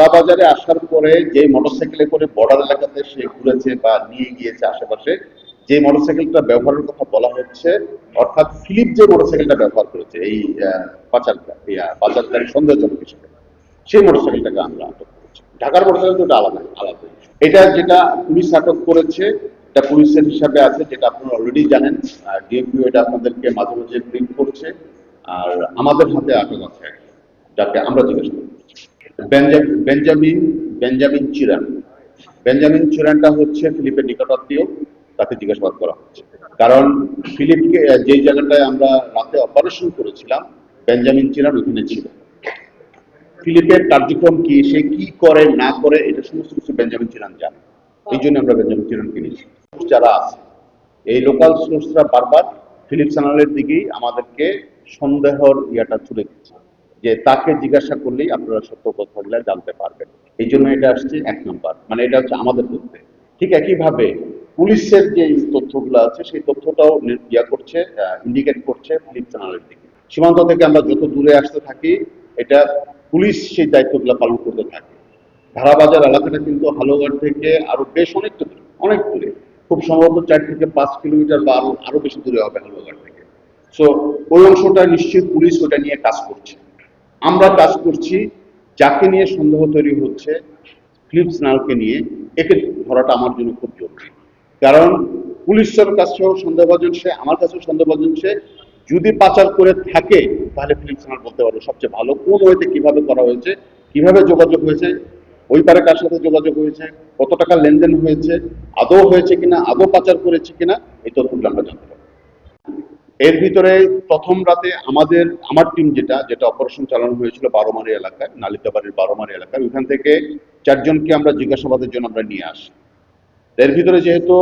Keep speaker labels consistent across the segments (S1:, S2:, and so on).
S1: ধারা বাজারে আসার পরে যে মোটরসাইকেলে করে বর্ডার এলাকাতে সে ঘুরেছে বা নিয়ে গিয়েছে আশেপাশে, যে মোটরসাইকেলটা ব্যবহারের কথা বলা হচ্ছে, অর্থাৎ ফিলিপ যে মোটরসাইকেলটা ব্যবহার করেছে এই পাচারকারী সন্দেহজনক হিসেবে, সেই মোটরসাইকেলটাকে আমরা আটক করেছি। ঢাকার মোটরসাইকেল তো আলাদা আলাদা। এটা যেটা পুলিশ আটক করেছে, এটা পুলিশের হিসাবে আছে, যেটা আপনারা অলরেডি জানেন। ডিএমপিও এটা আপনাদেরকে মাঝে মাঝে ব্রিফ করছে। আর আমাদের হাতে আটক আছে যাকে আমরা জিজ্ঞাসা করছি বেঞ্জামিন বেঞ্জামিন চিরান। বেঞ্জামিন চিরানটা হচ্ছে ফিলিপের নিকটাত্মীয়, তাকে জিজ্ঞাসাবাদ করা হচ্ছে। কারণ ফিলিপকে যে জায়গাটায় আমরা রাতে অপারেশন করেছিলাম, বেঞ্জামিন চিরান ওখানে ছিল। ফিলিপের কার্যক্রম কি, সে কি করে না করে, এটা সমস্ত কিছু বেঞ্জামিন চিরান জানে। এই জন্য আমরা বেঞ্জামিন চিরানকে নিয়েছি। যারা আছে এই লোকাল সোর্সরা বারবার ফিলিপ সানালের দিকেই আমাদেরকে সন্দেহর ইয়াটা ছুড়ে দিচ্ছে, যে তাকে জিজ্ঞাসা করলেই আপনারা সত্য কথাগুলো জানতে পারবেন। এই জন্য এটা আসছে 1 নম্বর, মানে এটা হচ্ছে আমাদের তথ্য। ঠিক একইভাবে পুলিশের যে তথ্যগুলো আছে সেই তথ্যটাও করছে, ইন্ডিকেট করছে ফিলিপ সানালের দিকে। সীমান্ত থেকে আমরা যত দূরে আসতে থাকি, এটা পুলিশ সেই দায়িত্বগুলো পালন করতে থাকে। ধারাবাজার এলাকাটা কিন্তু হালুয়াঘাট থেকে আরো বেশ অনেকটা দূরে, অনেক দূরে, খুব সম্ভবত 4 থেকে 5 কিলোমিটার বা আরো বেশি দূরে হবে হালুয়াঘাট থেকে। সো ওই অংশটা নিশ্চয়ই পুলিশ ওটা নিয়ে কাজ করছে। আমরা কাজ করছি, যাকে নিয়ে সন্দেহ তৈরি হচ্ছে ফিলিপ সানালকে নিয়ে, একে ধরাটা আমার জন্য খুব জরুরি। কারণ পুলিশের কাছেও সন্দেহভাজন সে, আমার কাছেও সন্দেহভাজন সে। যদি পাচার করে থাকে তাহলে ফিলিপ সানাল বলতে পারবো সবচেয়ে ভালো কোন ওয়েতে কিভাবে করা হয়েছে, কিভাবে যোগাযোগ হয়েছে, ওই পারে কার সাথে যোগাযোগ হয়েছে, কত টাকা লেনদেন হয়েছে, আদৌ হয়েছে কিনা, আদৌ পাচার করেছে কিনা, এই তথ্যগুলো আমরা জানতে পারবো। এর ভিতরে প্রথম রাতে আমার টিম যেটা অপারেশন চালানো হয়েছিল বারোমারি এলাকায়, নালিতাবাড়ির বারোমারি এলাকায়, ওইখান থেকে 4 জনকে আমরা জিজ্ঞাসাবাদের জন্য আমরা নিয়ে আসি। এর ভিতরে যেহেতু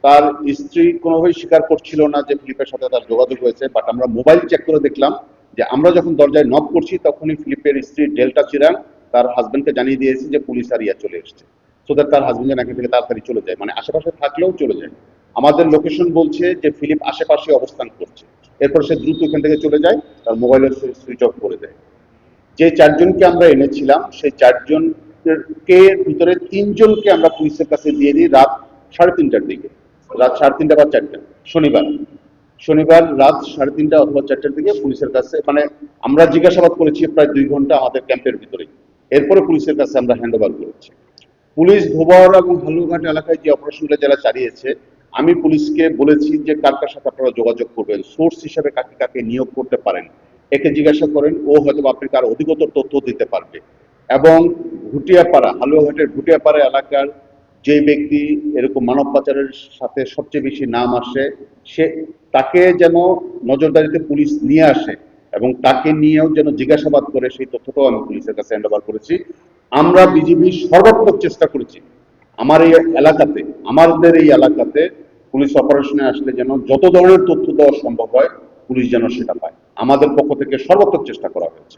S1: তার স্ত্রী কোনোভাবেই স্বীকার করছিল না যে ফিলিপের সাথে তার যোগাযোগ হয়েছে, বাট আমরা মোবাইল চেক করে দেখলাম যে আমরা যখন দরজায় নক করছি তখনই ফিলিপের স্ত্রী ডেল্টা চিরান তার হাজবেন্ডকে জানিয়ে দিয়েছে যে পুলিশ আর ইয়া চলে এসছে, সো দ্যাট তার হাজবেন্ড যেন এখান থেকে তাড়াতাড়ি চলে যায়, মানে আশেপাশে থাকলেও চলে যায়। আমাদের লোকেশন বলছে যে ফিলিপ আশেপাশে অবস্থান করছে। এরপর সে দ্রুত এখান থেকে চলে যায়, তার মোবাইলের সুইচ অফ করে দেয়। যে 4 জনকে আমরা এনেছিলাম সেই 4 জনকে ভিতরে 3 জনকে আমরা পুলিশের কাছে দিয়ে দিই রাত 3:30টার দিকে, রাত 3:30 বা 4টা, শনিবার রাত 3:30 অথবা 4টার দিকে পুলিশের কাছে, মানে আমরা জিজ্ঞাসাবাদ করেছি প্রায় 2 ঘন্টা আমাদের ক্যাম্পের ভিতরেই। এরপরে পুলিশের কাছে আমরা হ্যান্ড ওভার করেছি। পুলিশ ধোবাউড়া এবং হালুঘাট এলাকায় যে অপারেশনটা যারা চালিয়েছে, আমি পুলিশকে বলেছি যে কার কার সাথে আপনারা যোগাযোগ করবেন, সোর্স হিসাবে কাকে কাকে নিয়োগ করতে পারেন, একে জিজ্ঞাসা করেন, ও হয়তো আপনাকে আরো অধিকতর তথ্য দিতে পারবে। এবং ভুটিয়াপাড়া, হালুয়াঘাটের ভুটিয়াপাড়া এলাকার যে ব্যক্তি এরকম মানব পাচারের সাথে সবচেয়ে বেশি নাম আসে, সে তাকে যেন নজরদারিতে পুলিশ নিয়ে আসে এবং তাকে নিয়েও যেন জিজ্ঞাসাবাদ করে, সেই তথ্যটাও আমি পুলিশের কাছে হ্যান্ড ওভার করেছি। আমরা বিজিবি সর্বাত্মক চেষ্টা করেছি আমাদের এই এলাকাতে পুলিশ অপারেশনে আসলে যেন যত ধরনের তথ্য দেওয়া সম্ভব হয় পুলিশ যেন সেটা পায়। আমাদের পক্ষ থেকে সর্বাত্মক চেষ্টা করা হয়েছে।